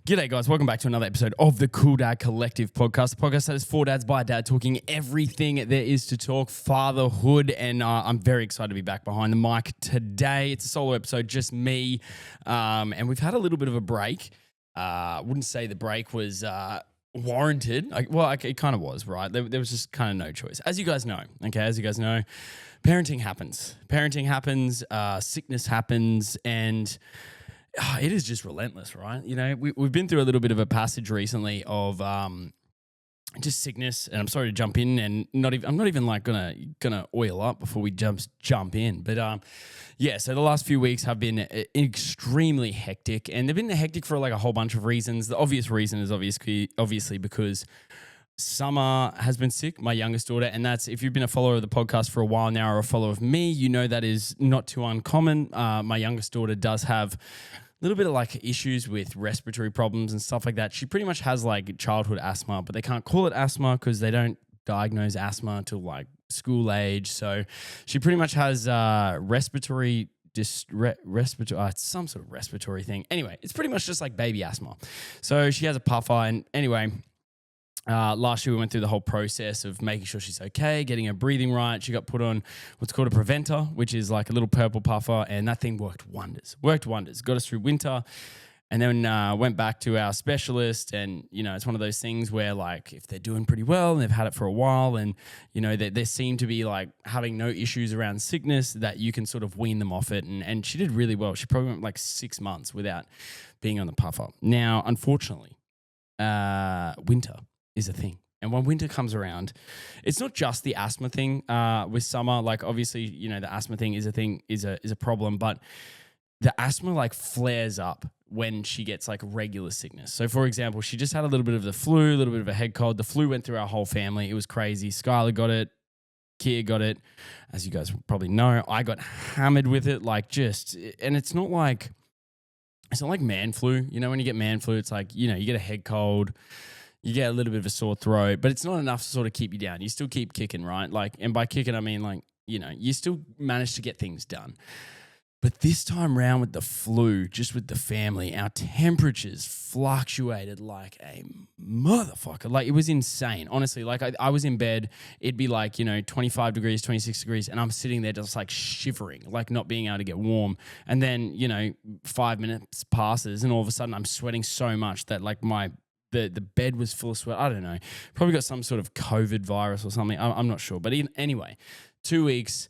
G'day, guys. Welcome back to another episode of the CoolDadCollective podcast. The podcast that is for dads by dad, talking everything there is to talk fatherhood. And I'm very excited to be back behind the mic today. It's a solo episode, just me. And we've had a little bit of a break. I wouldn't say the break was warranted. It kind of was, right? There was just kind of no choice. As you guys know, parenting happens. Sickness happens, and it is just relentless, right? You know, we've been through a little bit of a passage recently of just sickness, and I'm sorry to jump in, and I'm not even like gonna oil up before we jump in, but so the last few weeks have been extremely hectic, and they've been hectic for like a whole bunch of reasons. The obvious reason is obviously because Summer has been sick, my youngest daughter, and that's, if you've been a follower of the podcast for a while now or a follower of me, you know that is not too uncommon. My youngest daughter does have a little bit of like issues with respiratory problems and stuff like that. She pretty much has like childhood asthma, but they can't call it asthma because they don't diagnose asthma until like school age. So she pretty much has respiratory it's some sort of respiratory thing. Anyway, it's pretty much just like baby asthma. So she has a puffer, and anyway, last year we went through the whole process of making sure she's okay, getting her breathing right. She got put on what's called a preventer, which is like a little purple puffer, and that thing worked wonders. Got us through winter, and then went back to our specialist. And, you know, it's one of those things where like if they're doing pretty well and they've had it for a while, and, you know, they seem to be like having no issues around sickness, that you can sort of wean them off it. And she did really well. She probably went like 6 months without being on the puffer. Now, unfortunately, winter is a thing. And when winter comes around, it's not just the asthma thing with Summer. Like obviously, you know, the asthma thing is a problem, but the asthma like flares up when she gets like regular sickness. So for example, she just had a little bit of the flu, a little bit of a head cold. The flu went through our whole family. It was crazy. Skyla got it. Kia got it. As you guys probably know, I got hammered with it. And it's not like man flu. You know, when you get man flu, it's like, you know, you get a head cold, you get a little bit of a sore throat, but it's not enough to sort of keep you down. You still keep kicking, right? Like, and by kicking, I mean like, you know, you still manage to get things done. But this time round with the flu, just with the family, our temperatures fluctuated like a motherfucker. Like it was insane. Honestly, like I was in bed, it'd be like, you know, 25 degrees, 26 degrees, and I'm sitting there just like shivering, like not being able to get warm. And then, you know, 5 minutes passes and all of a sudden I'm sweating so much that like the bed was full of sweat. I don't know. Probably got some sort of COVID virus or something. I'm not sure. But anyway, 2 weeks.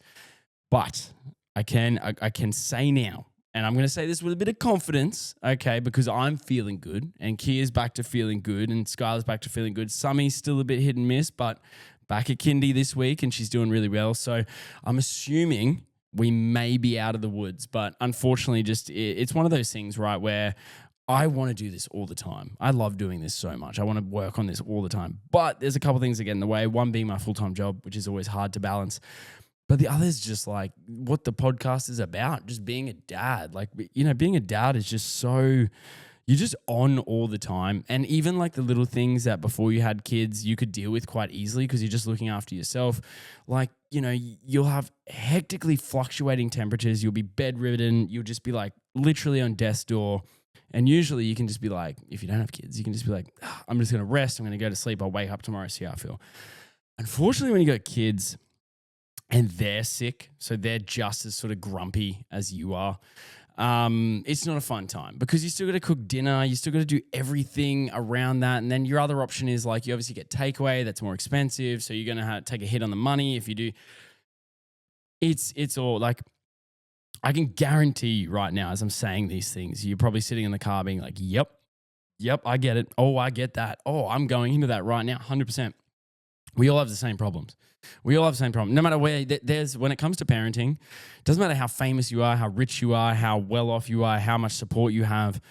But I can say now, and I'm going to say this with a bit of confidence, okay, because I'm feeling good, and Kia's back to feeling good, and Skyla's back to feeling good. Summy's still a bit hit and miss, but back at kindy this week, and she's doing really well. So I'm assuming we may be out of the woods. But unfortunately, just it's one of those things, right, where I want to do this all the time. I love doing this so much. I want to work on this all the time. But there's a couple things that get in the way. One being my full-time job, which is always hard to balance. But the other is just like what the podcast is about, just being a dad. Like, you know, being a dad is just so, you're just on all the time. And even like the little things that before you had kids, you could deal with quite easily because you're just looking after yourself. Like, you know, you'll have hectically fluctuating temperatures. You'll be bedridden. You'll just be like literally on death's door. And usually you can just be like, if you don't have kids, you can just be like, I'm just going to rest. I'm going to go to sleep. I'll wake up tomorrow, see how I feel. Unfortunately, when you got kids and they're sick, so they're just as sort of grumpy as you are, it's not a fun time because you still got to cook dinner. You still got to do everything around that. And then your other option is like you obviously get takeaway. That's more expensive. So you're going to take a hit on the money if you do. It's all like, I can guarantee you right now as I'm saying these things, you're probably sitting in the car being like, yep, I get it. Oh, I get that. Oh, I'm going into that right now, 100%. We all have the same problems. No matter where when it comes to parenting, doesn't matter how famous you are, how rich you are, how well off you are, how much support you have,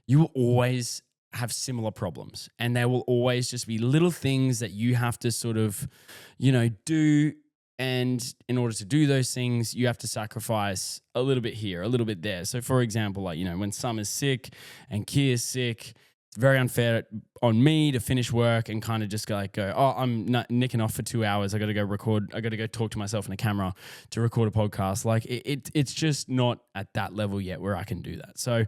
you will always have similar problems. And there will always just be little things that you have to sort of, you know, do. And in order to do those things, you have to sacrifice a little bit here, a little bit there. So for example, like, you know, when Summer's sick and Kia's sick, it's very unfair on me to finish work and kind of just go, oh, I'm not nicking off for 2 hours. I got to go record. I got to go talk to myself in a camera to record a podcast. Like it's just not at that level yet where I can do that. So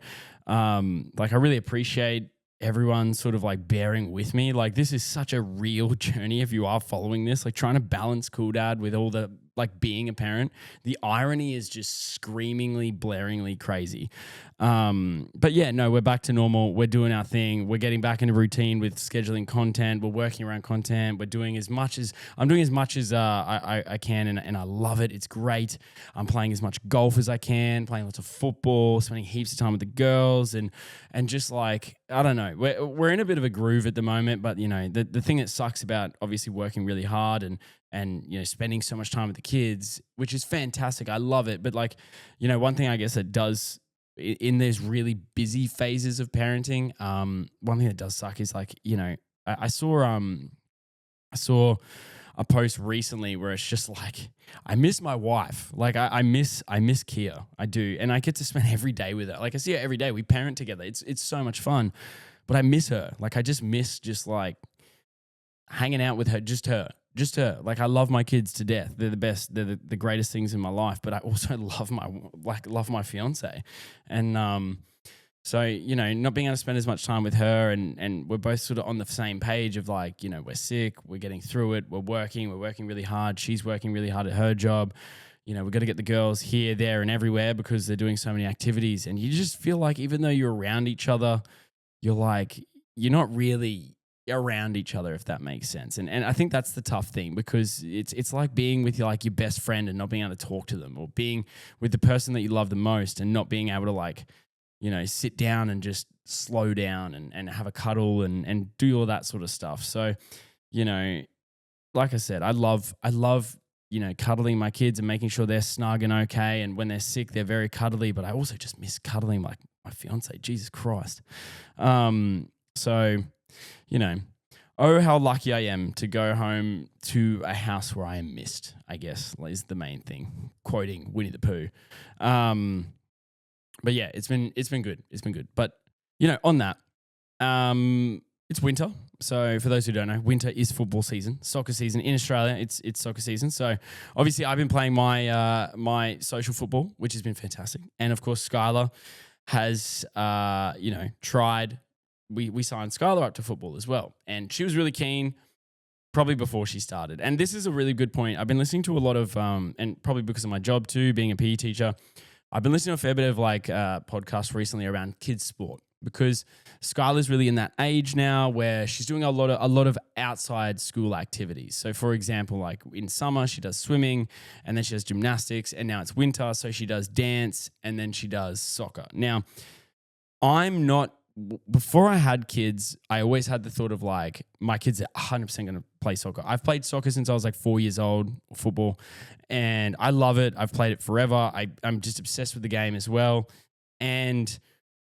like I really appreciate everyone sort of like bearing with me. Like this is such a real journey if you are following this, like trying to balance Cool Dad with all the like being a parent. The irony is just screamingly, blaringly crazy. But yeah, no, we're back to normal. We're doing our thing. We're getting back into routine with scheduling content. We're working around content. We're doing as much as I can, and I love it. It's great. I'm playing as much golf as I can, playing lots of football, spending heaps of time with the girls, and just like, I don't know, we're in a bit of a groove at the moment. But you know, the thing that sucks about obviously working really hard and you know, spending so much time with the kids, which is fantastic. I love it. But like, you know, one thing I guess that does in these really busy phases of parenting, one thing that does suck is like, you know, I saw a post recently where it's just like, I miss my wife. Like I miss Kia. I do. And I get to spend every day with her. Like I see her every day. We parent together. It's so much fun, but I miss her. Like I just miss just like hanging out with her, just her. Like I love my kids to death. They're the best. They're the greatest things in my life. But I also love my fiance, and so you know, not being able to spend as much time with her, and we're both sort of on the same page of like, you know, we're sick, we're getting through it, we're working really hard. She's working really hard at her job. You know, we've got to get the girls here, there, and everywhere because they're doing so many activities, and you just feel like even though you're around each other, you're not really around each other, if that makes sense. And I think that's the tough thing, because it's like being with your best friend and not being able to talk to them, or being with the person that you love the most and not being able to like, you know, sit down and just slow down and have a cuddle and do all that sort of stuff. So, you know, like I said, I love, you know, cuddling my kids and making sure they're snug and okay. And when they're sick, they're very cuddly, but I also just miss cuddling my fiance. Jesus Christ. So, you know, oh, how lucky I am to go home to a house where I am missed, I guess, is the main thing. Quoting Winnie the Pooh. But yeah, it's been good. It's been good. But, you know, on that, it's winter. So for those who don't know, winter is football season, soccer season. In Australia, it's soccer season. So obviously I've been playing my social football, which has been fantastic. And of course, Skyla has, you know, tried. We signed Skyla up to football as well. And she was really keen probably before she started. And this is a really good point. I've been listening to a lot of, and probably because of my job too, being a PE teacher, I've been listening to a fair bit of like podcasts recently around kids sport, because Skyla's really in that age now where she's doing a lot of outside school activities. So for example, like in summer, she does swimming, and then she does gymnastics, and now it's winter, so she does dance, and then she does soccer. Now, before I had kids, I always had the thought of like, my kids are 100% going to play soccer. I've played soccer since I was like 4 years old, football, and I love it. I've played it forever. I'm just obsessed with the game as well. And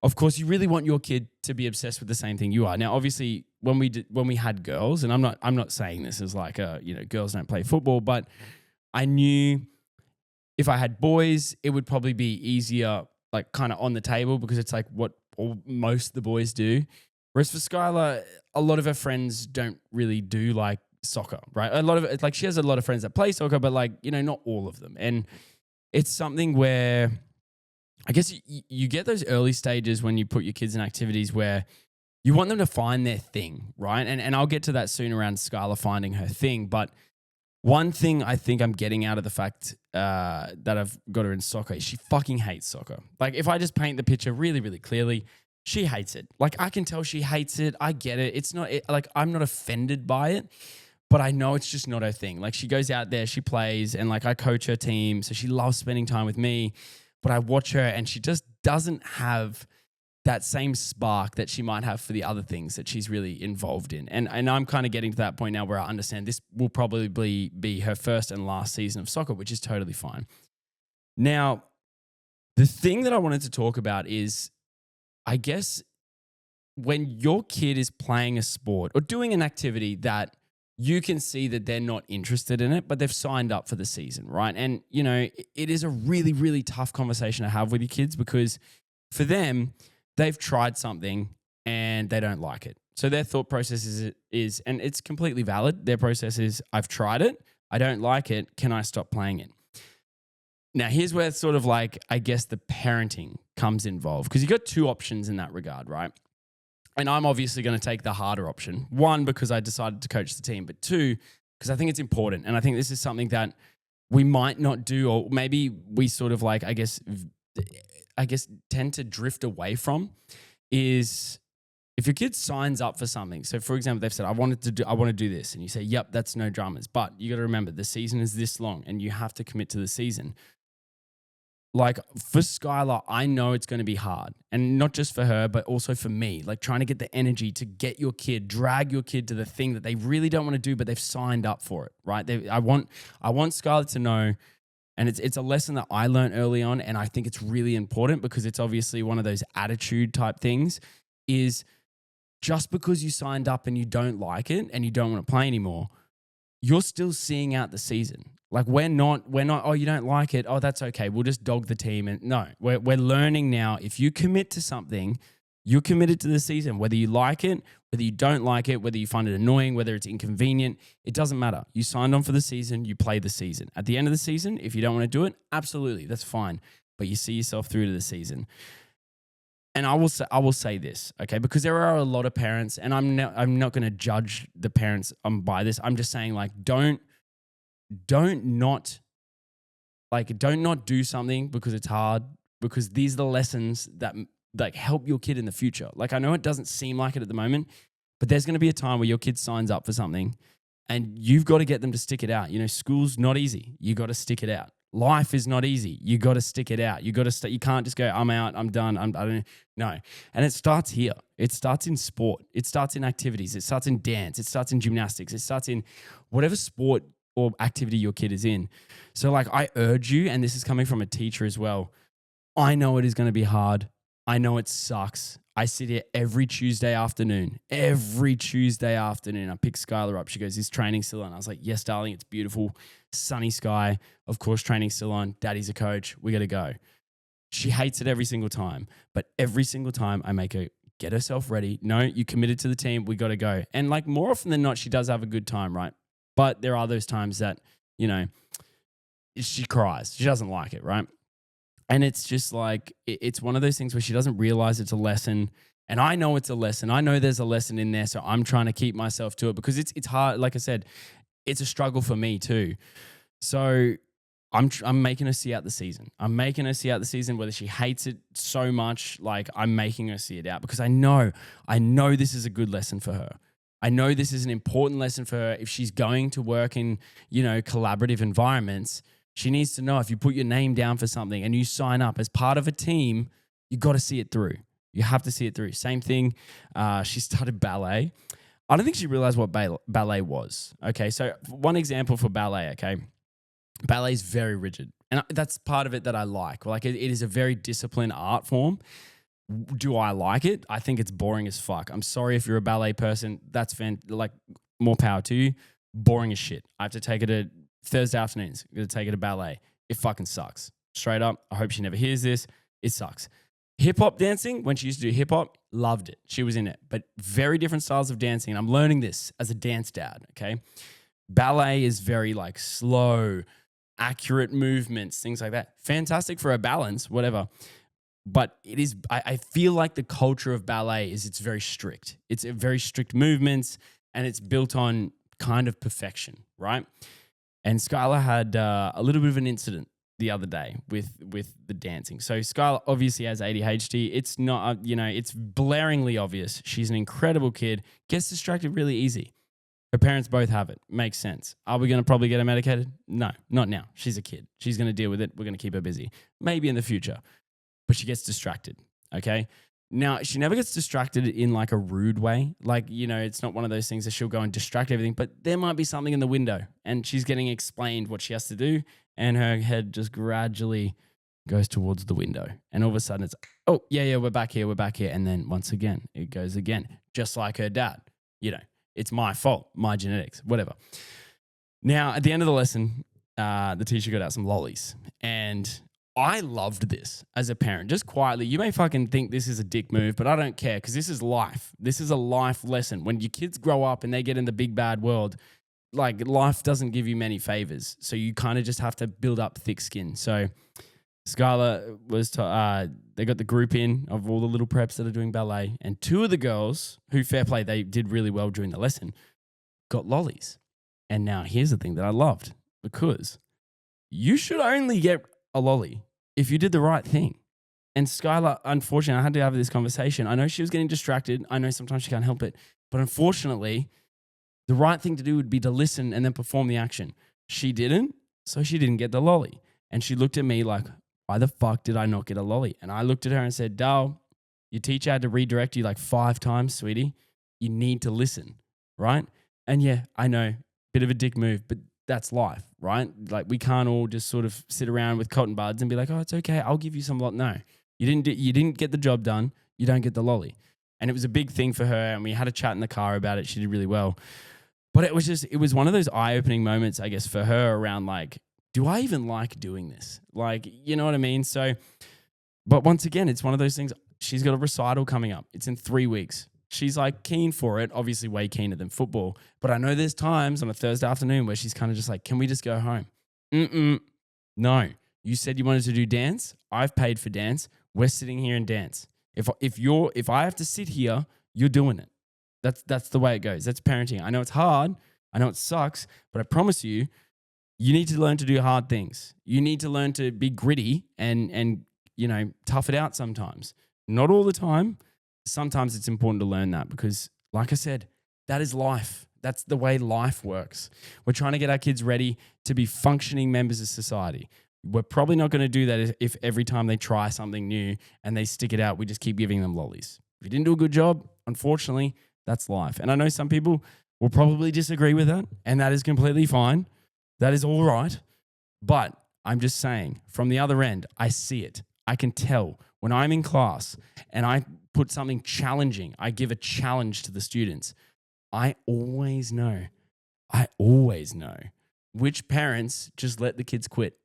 of course, you really want your kid to be obsessed with the same thing you are. Now, obviously, when we had girls, and I'm not saying this as like you know, girls don't play football, but I knew if I had boys, it would probably be easier, like kind of on the table, because it's like what most of the boys do. Whereas for Skyla, a lot of her friends don't really do like soccer, right? A lot of it, like she has a lot of friends that play soccer, but like, you know, not all of them. And it's something where I guess you get those early stages when you put your kids in activities where you want them to find their thing, right? And I'll get to that soon around Skyla finding her thing. But one thing I think I'm getting out of the fact that I've got her in soccer is she fucking hates soccer. Like if I just paint the picture really, really clearly, she hates it. Like I can tell she hates it. I get it. It's not like I'm not offended by it, but I know it's just not her thing. Like she goes out there, she plays, and like I coach her team, so she loves spending time with me. But I watch her and she just doesn't have that same spark that she might have for the other things that she's really involved in. And I'm kind of getting to that point now where I understand this will probably be her first and last season of soccer, which is totally fine. Now, the thing that I wanted to talk about is, I guess, when your kid is playing a sport or doing an activity that you can see that they're not interested in it, but they've signed up for the season, right? And, you know, it is a really, really tough conversation to have with your kids, because for them, they've tried something and they don't like it. So their thought process is, and it's completely valid, their process is, I've tried it, I don't like it, can I stop playing it? Now, here's where it's sort of like, I guess the parenting comes involved, because you've got two options in that regard, right? And I'm obviously going to take the harder option. One, because I decided to coach the team, but two, because I think it's important. And I think this is something that we might not do, or maybe we sort of like, I guess tend to drift away from, is if your kid signs up for something. So for example, they've said, I want to do this. And you say, yep, that's no dramas. But you got to remember the season is this long and you have to commit to the season. Like for Skyla, I know it's going to be hard, and not just for her, but also for me, like trying to get the energy to get your kid, drag your kid to the thing that they really don't want to do, but they've signed up for it, right? I want Skyla to know, and it's a lesson that I learned early on, and I think it's really important because it's obviously one of those attitude type things, is just because you signed up and you don't like it and you don't want to play anymore, you're still seeing out the season. Like we're not, oh, you don't like it. Oh, that's okay. We'll just dog the team. And no, we're learning now. If you commit to something, you're committed to the season, whether you like it, whether you don't like it, whether you find it annoying, whether it's inconvenient, it doesn't matter. You signed on for the season, you play the season. At the end of the season, if you don't want to do it, absolutely, that's fine. But you see yourself through to the season. And I will say this, okay, because there are a lot of parents, and I'm not going to judge the parents by this. I'm just saying, like, don't not do something because it's hard, because these are the lessons that like help your kid in the future. Like, I know it doesn't seem like it at the moment, but there's going to be a time where your kid signs up for something and you've got to get them to stick it out. You know, school's not easy. You got to stick it out. Life is not easy. You got to stick it out. You got to you can't just go, I'm out, I'm done. I don't know. And it starts here. It starts in sport. It starts in activities. It starts in dance. It starts in gymnastics. It starts in whatever sport or activity your kid is in. So like, I urge you, and this is coming from a teacher as well, I know it is going to be hard. I know it sucks. I sit here every Tuesday afternoon. I pick Skyla up. She goes, is training still on? I was like, yes, darling, it's beautiful. Sunny sky. Of course, training's still on. Daddy's a coach. We got to go. She hates it every single time. But every single time I make her get herself ready. No, you committed to the team. We got to go. And like more often than not, she does have a good time, right? But there are those times that, you know, she cries. She doesn't like it, right? And it's just like, it's one of those things where she doesn't realize it's a lesson. And I know it's a lesson. I know there's a lesson in there. So I'm trying to keep myself to it because it's hard. Like I said, it's a struggle for me too. So I'm making her see out the season. Whether she hates it so much, like I'm making her see it out because I know this is a good lesson for her. I know this is an important lesson for her. If she's going to work in, you know, collaborative environments, she needs to know if you put your name down for something and you sign up as part of a team, you got to see it through. You have to see it through. Same thing. She started ballet. I don't think she realized what ballet was. Okay, so one example for ballet, okay? Ballet is very rigid. And that's part of it that I like. Like it is a very disciplined art form. Do I like it? I think it's boring as fuck. I'm sorry if you're a ballet person. That's like more power to you. Boring as shit. I have to take it to Thursday afternoons. I'm going to take it to ballet. It fucking sucks. Straight up. I hope she never hears this. It sucks. Hip hop dancing, when she used to do hip hop, loved it. She was in it. But very different styles of dancing. And I'm learning this as a dance dad, okay? Ballet is very like slow, accurate movements, things like that. Fantastic for a balance, whatever. But it is, I feel like the culture of ballet is it's very strict. It's a very strict movements and it's built on kind of perfection, right? And Skyla had a little bit of an incident the other day with the dancing. So Skyla obviously has ADHD. It's not, it's blaringly obvious. She's an incredible kid, gets distracted really easy. Her parents both have it. Makes sense. Are we going to probably get her medicated? No, not now. She's a kid. She's going to deal with it. We're going to keep her busy. Maybe in the future. But she gets distracted, okay? Now, she never gets distracted in like a rude way. Like, it's not one of those things that she'll go and distract everything, but there might be something in the window and she's getting explained what she has to do and her head just gradually goes towards the window. And all of a sudden it's, oh, yeah, we're back here. And then once again, it goes again, just like her dad. It's my fault, my genetics, whatever. Now, at the end of the lesson, the teacher got out some lollies and I loved this as a parent, just quietly. You may fucking think this is a dick move, but I don't care because this is life. This is a life lesson. When your kids grow up and they get in the big bad world, like life doesn't give you many favors. So you kind of just have to build up thick skin. So Skyla they got the group in of all the little preps that are doing ballet, and two of the girls, who fair play, they did really well during the lesson, got lollies. And now here's the thing that I loved, because you should only get a lolly if you did the right thing. And Skyla, unfortunately, I had to have this conversation. I know she was getting distracted. I know sometimes she can't help it. But unfortunately, the right thing to do would be to listen and then perform the action. She didn't, so she didn't get the lolly. And she looked at me like, why the fuck did I not get a lolly? And I looked at her and said, Dal, your teacher had to redirect you like 5 times, sweetie. You need to listen, right? And yeah, I know, bit of a dick move, but that's life, right? Like, we can't all just sort of sit around with cotton buds and be like, oh, it's okay, I'll give you some lolly. No, you didn't get the job done. You don't get the lolly. And it was a big thing for her, and we had a chat in the car about it. She did really well. But it was one of those eye-opening moments, I guess, for her around like, do I even like doing this? Like, you know what I mean? So, but once again, it's one of those things. She's got a recital coming up. It's in 3 weeks. She's like keen for it, obviously way keener than football. But I know there's times on a Thursday afternoon where she's kind of just like, can we just go home? No. You said you wanted to do dance. I've paid for dance. We're sitting here and dance. If I have to sit here, you're doing it. That's the way it goes. That's parenting. I know it's hard. I know it sucks, but I promise you, you need to learn to do hard things. You need to learn to be gritty and tough it out sometimes. Not all the time. Sometimes it's important to learn that, because, like I said, that is life. That's the way life works. We're trying to get our kids ready to be functioning members of society. We're probably not going to do that if every time they try something new and they stick it out, we just keep giving them lollies. If you didn't do a good job, unfortunately, that's life. And I know some people will probably disagree with that, and that is completely fine. That is all right. But I'm just saying, from the other end, I see it. I can tell when I'm in class and I put something challenging, I give a challenge to the students. I always know which parents just let the kids quit.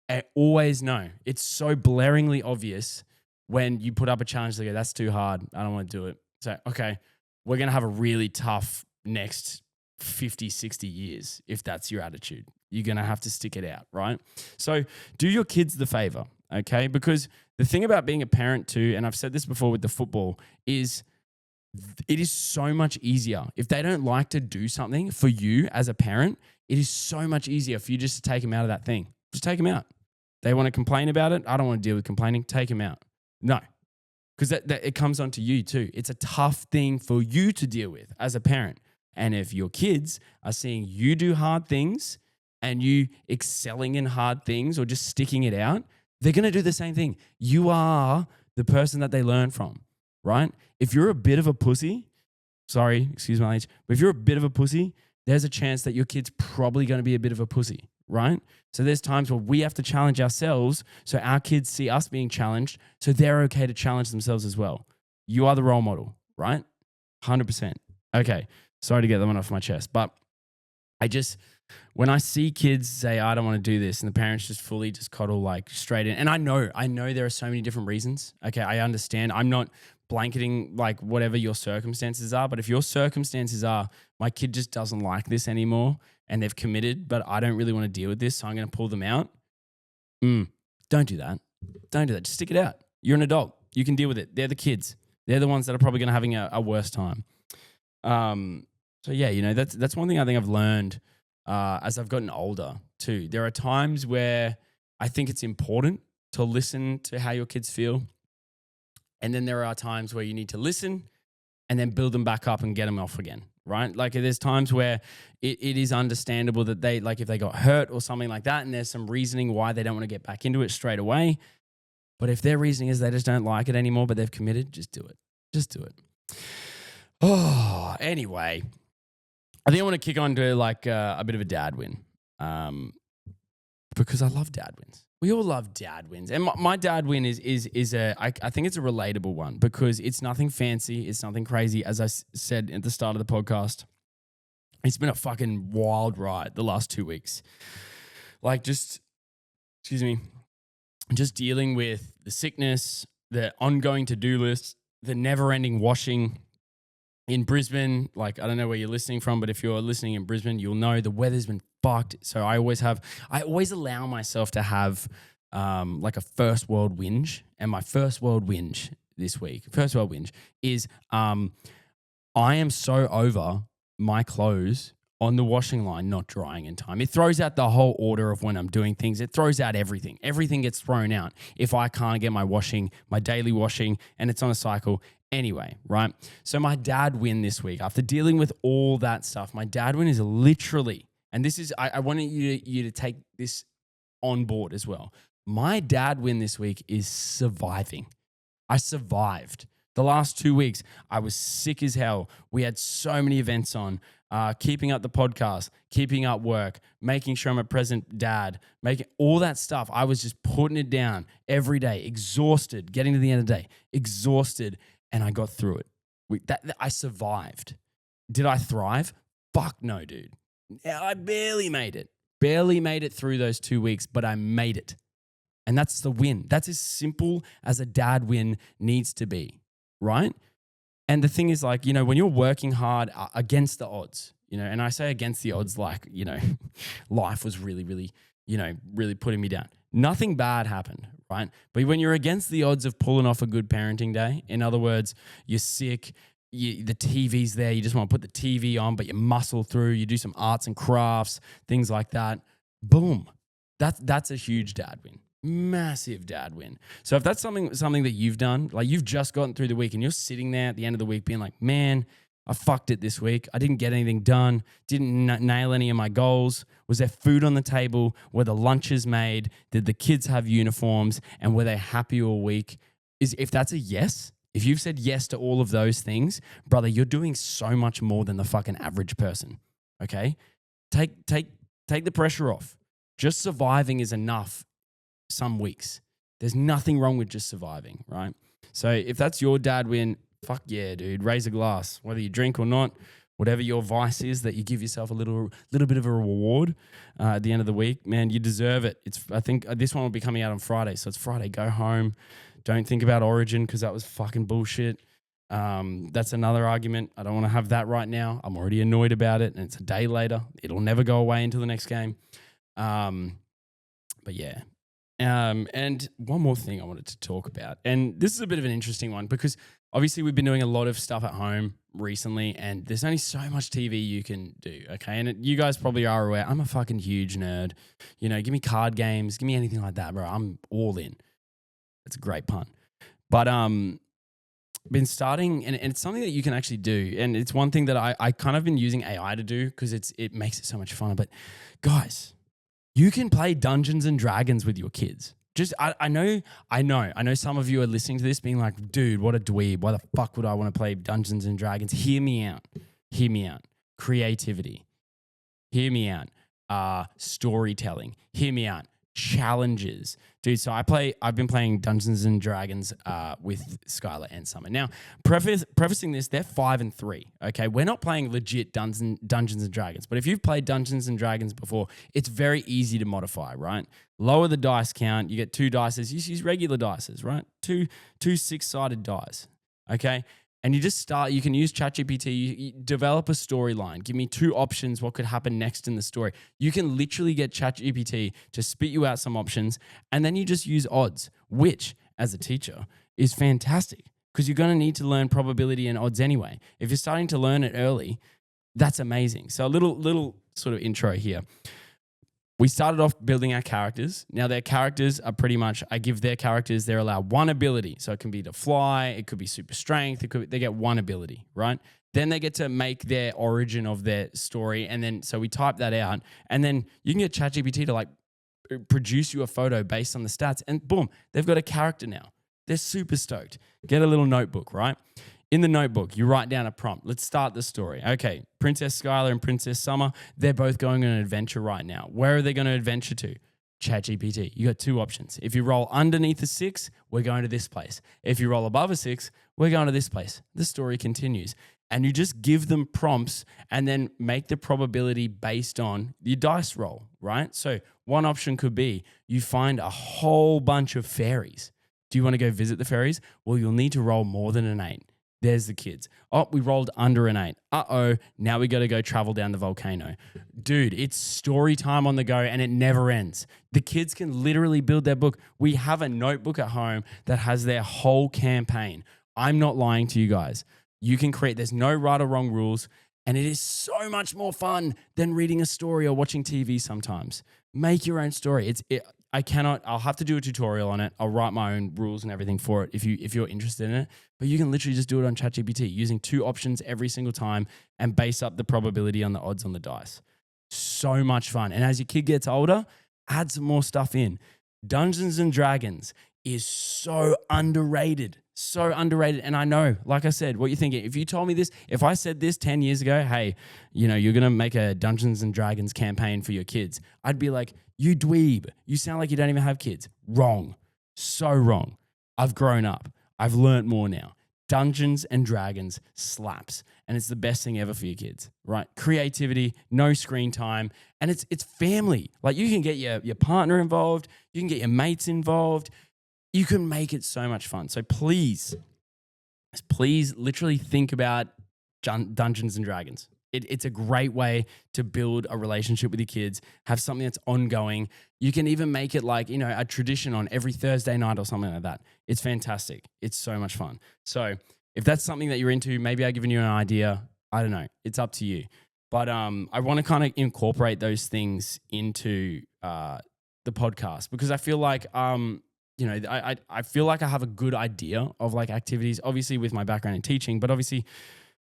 I always know. It's so blaringly obvious when you put up a challenge. They go, that's too hard. I don't want to do it. So, okay, we're going to have a really tough next 50, 60 years if that's your attitude. You're going to have to stick it out, right? So do your kids the favor, okay? Because the thing about being a parent too, and I've said this before with the football, is it is so much easier. If they don't like to do something for you as a parent, it is so much easier for you just to take them out of that thing. Just take them out. They want to complain about it. I don't want to deal with complaining. Take them out. No, because that it comes onto you too. It's a tough thing for you to deal with as a parent. And if your kids are seeing you do hard things and you excelling in hard things or just sticking it out, they're going to do the same thing. You are the person that they learn from, right? If you're a bit of a pussy, sorry, excuse my age, but if you're a bit of a pussy, there's a chance that your kid's probably going to be a bit of a pussy, right? So there's times where we have to challenge ourselves so our kids see us being challenged so they're okay to challenge themselves as well. You are the role model, right? 100%. Okay, sorry to get that one off my chest, but when I see kids say, I don't want to do this, and the parents just fully just coddle like straight in, and I know there are so many different reasons. Okay, I understand. I'm not blanketing like whatever your circumstances are, but if your circumstances are, my kid just doesn't like this anymore and they've committed, but I don't really want to deal with this, so I'm going to pull them out. Don't do that. Don't do that. Just stick it out. You're an adult. You can deal with it. They're the kids. They're the ones that are probably going to having a worse time. So yeah, that's one thing I think I've learned as I've gotten older too. There are times where I think it's important to listen to how your kids feel. And then there are times where you need to listen and then build them back up and get them off again, right? Like there's times where it is understandable that they, like if they got hurt or something like that, and there's some reasoning why they don't want to get back into it straight away. But if their reasoning is they just don't like it anymore, but they've committed, just do it. Just do it. Oh, anyway, I think I want to kick on to like a bit of a dad win because I love dad wins. We all love dad wins. And my dad win I think it's a relatable one because it's nothing fancy. It's nothing crazy. As I said at the start of the podcast, it's been a fucking wild ride the last 2 weeks. Like just dealing with the sickness, the ongoing to-do list, the never-ending washing in Brisbane. Like, I don't know where you're listening from, but if you're listening in Brisbane, you'll know the weather's been fucked. So I always allow myself to have like a first world whinge. And my first world whinge this week, is I am so over my clothes on the washing line not drying in time. It throws out the whole order of when I'm doing things. It throws out everything. Everything gets thrown out if I can't get my daily washing, and it's on a cycle anyway, right? So my dad win this week. After dealing with all that stuff, my dad win is literally, and this is, I wanted you to take this on board as well. My dad win this week is surviving. I survived. The last 2 weeks, I was sick as hell. We had so many events on, keeping up the podcast, keeping up work, making sure I'm a present dad, making all that stuff. I was just putting it down every day, exhausted, getting to the end of the day, exhausted, and I got through it. I survived. Did I thrive? Fuck no, dude. I barely made it. Barely made it through those 2 weeks, but I made it. And that's the win. That's as simple as a dad win needs to be. Right? And the thing is, like, you know, when you're working hard against the odds, you know, and I say against the odds, like, you know, life was really, really, you know, really putting me down. Nothing bad happened, right? But when you're against the odds of pulling off a good parenting day, in other words, you're sick, the TV's there, you just want to put the TV on, but you muscle through, you do some arts and crafts, things like that. Boom. That's a huge dad win. Massive dad win. So if that's something that you've done, like you've just gotten through the week and you're sitting there at the end of the week being like, man, I fucked it this week. I didn't get anything done. Didn't nail any of my goals. Was there food on the table? Were the lunches made? Did the kids have uniforms? And were they happy all week? If that's a yes, if you've said yes to all of those things, brother, you're doing so much more than the fucking average person. Okay? Take the pressure off. Just surviving is enough. Some weeks. There's nothing wrong with just surviving, right? So if that's your dad win, fuck yeah, dude. Raise a glass, whether you drink or not, whatever your vice is, that you give yourself a little bit of a reward at the end of the week. Man, you deserve it. I think this one will be coming out on Friday, so it's Friday. Go home. Don't think about Origin because that was fucking bullshit. That's another argument. I don't want to have that right now. I'm already annoyed about it, and it's a day later. It'll never go away until the next game. But yeah. And one more thing I wanted to talk about, and this is a bit of an interesting one because obviously we've been doing a lot of stuff at home recently and there's only so much TV you can do, okay? And you guys probably are aware, I'm a fucking huge nerd. You know, give me card games, give me anything like that, bro. I'm all in. It's a great pun. But been starting, and it's something that you can actually do, and it's one thing that I kind of been using AI to do because it makes it so much fun. But guys, you can play Dungeons and Dragons with your kids. Just, I know some of you are listening to this being like, dude, what a dweeb. Why the fuck would I want to play Dungeons and Dragons? Hear me out. Creativity. Hear me out. Storytelling. Hear me out. Challenges. Dude, so I've been playing Dungeons and Dragons with Skyla and Summer. Now, prefacing this, they're 5 and 3, okay? We're not playing legit Dungeons and Dragons, but if you've played Dungeons and Dragons before, it's very easy to modify, right? Lower the dice count, you get 2 dices, you use regular dices, right? Two 6-sided dice, okay? And you can use ChatGPT, you develop a storyline. Give me 2 options, what could happen next in the story. You can literally get ChatGPT to spit you out some options, and then you just use odds, which, as a teacher, is fantastic because you're going to need to learn probability and odds anyway. If you're starting to learn it early, that's amazing. So a little sort of intro here. We started off building our characters. Now their characters are pretty much, I give their characters, they're allowed 1 ability. So it can be to fly, it could be super strength, they get 1 ability, right? Then they get to make their origin of their story. And then, so we type that out and then you can get ChatGPT to like produce you a photo based on the stats and boom, they've got a character now. They're super stoked. Get a little notebook, right? In the notebook, you write down a prompt. Let's start the story. Okay, Princess Skyla and Princess Summer, they're both going on an adventure right now. Where are they going to adventure to? ChatGPT. You got 2 options. If you roll underneath a 6, we're going to this place. If you roll above a 6, we're going to this place. The story continues. And you just give them prompts and then make the probability based on your dice roll, right? So one option could be you find a whole bunch of fairies. Do you want to go visit the fairies? Well, you'll need to roll more than an 8. There's the kids. Oh, we rolled under an 8. Uh-oh, now we got to go travel down the volcano. Dude, it's story time on the go and it never ends. The kids can literally build their book. We have a notebook at home that has their whole campaign. I'm not lying to you guys. You can create, there's no right or wrong rules, and it is so much more fun than reading a story or watching TV sometimes. Make your own story. I'll have to do a tutorial on it. I'll write my own rules and everything for it if you're interested in it. But you can literally just do it on ChatGPT using 2 options every single time and base up the probability on the odds on the dice. So much fun. And as your kid gets older, add some more stuff in. Dungeons and Dragons is so underrated. So underrated. And I know, like I said, what you're thinking. If you told me this, if I said this 10 years ago, hey, you're going to make a Dungeons and Dragons campaign for your kids, I'd be like, you dweeb. You sound like you don't even have kids. Wrong. So wrong. I've grown up. I've learned more now. Dungeons and Dragons slaps. And it's the best thing ever for your kids, right? Creativity, no screen time. And it's family. Like you can get your partner involved. You can get your mates involved. You can make it so much fun. So please literally think about Dungeons and Dragons. It's a great way to build a relationship with your kids, have something that's ongoing. You can even make it like, a tradition on every Thursday night or something like that. It's fantastic. It's so much fun. So if that's something that you're into, maybe I've given you an idea. I don't know. It's up to you. But I want to kind of incorporate those things into the podcast because I feel like I feel like I have a good idea of like activities, obviously with my background in teaching, but obviously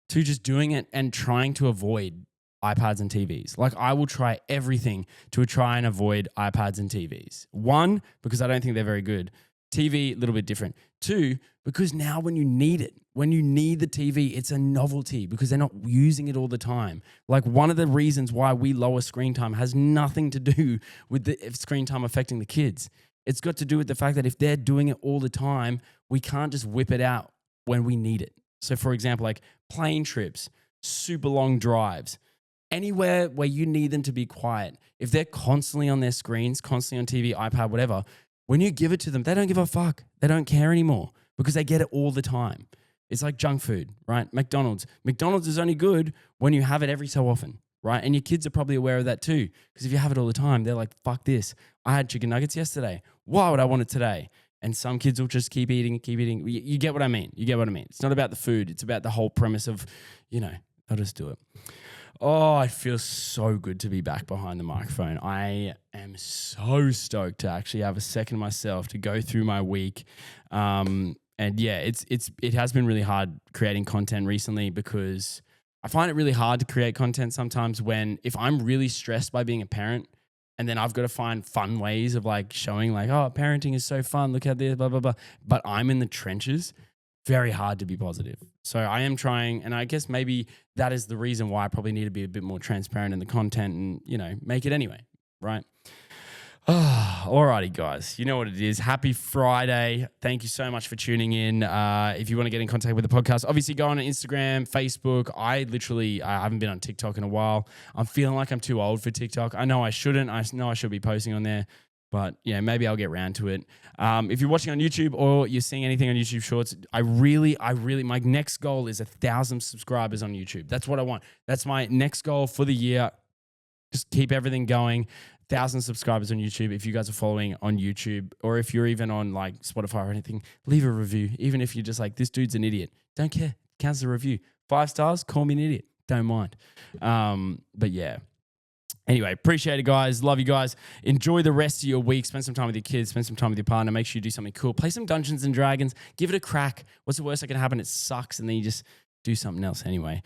to just doing it and trying to avoid iPads and TVs. Like I will try everything to try and avoid iPads and TVs. 1, because I don't think they're very good. TV, a little bit different. 2, because now when you need it, when you need the TV, it's a novelty because they're not using it all the time. Like one of the reasons why we lower screen time has nothing to do with the screen time affecting the kids. It's got to do with the fact that if they're doing it all the time, we can't just whip it out when we need it. So for example, like plane trips, super long drives, anywhere where you need them to be quiet. If they're constantly on their screens, constantly on TV, iPad, whatever, when you give it to them, they don't give a fuck. They don't care anymore because they get it all the time. It's like junk food, right? McDonald's is only good when you have it every so often, right? And your kids are probably aware of that too because if you have it all the time, they're like, fuck this. I had chicken nuggets yesterday. Why would I want it today? And some kids will just keep eating. You get what I mean. It's not about the food. It's about the whole premise of, I'll just do it. Oh, I feel so good to be back behind the microphone. I am so stoked to actually have a second myself to go through my week. And yeah, it has been really hard creating content recently because I find it really hard to create content sometimes if I'm really stressed by being a parent. And then I've got to find fun ways of like showing like, oh, parenting is so fun. Look at this, blah, blah, blah. But I'm in the trenches. Very hard to be positive. So I am trying. And I guess maybe that is the reason why I probably need to be a bit more transparent in the content and, make it anyway. Right. Alrighty, guys. You know what it is. Happy Friday. Thank you so much for tuning in. If you want to get in contact with the podcast, obviously go on Instagram, Facebook. I haven't been on TikTok in a while. I'm feeling like I'm too old for TikTok. I know I shouldn't. I know I should be posting on there. But yeah, maybe I'll get around to it. If you're watching on YouTube or you're seeing anything on YouTube Shorts, my next goal is 1,000 subscribers on YouTube. That's what I want. That's my next goal for the year. Just keep everything going. 1,000 subscribers on YouTube. If you guys are following on YouTube or if you're even on like Spotify or anything, leave a review. Even if you're just like, this dude's an idiot. Don't care. Counts as a review. 5 stars, call me an idiot. Don't mind. But yeah. Anyway, appreciate it, guys. Love you guys. Enjoy the rest of your week. Spend some time with your kids. Spend some time with your partner. Make sure you do something cool. Play some Dungeons and Dragons. Give it a crack. What's the worst that can happen? It sucks, and then you just do something else anyway.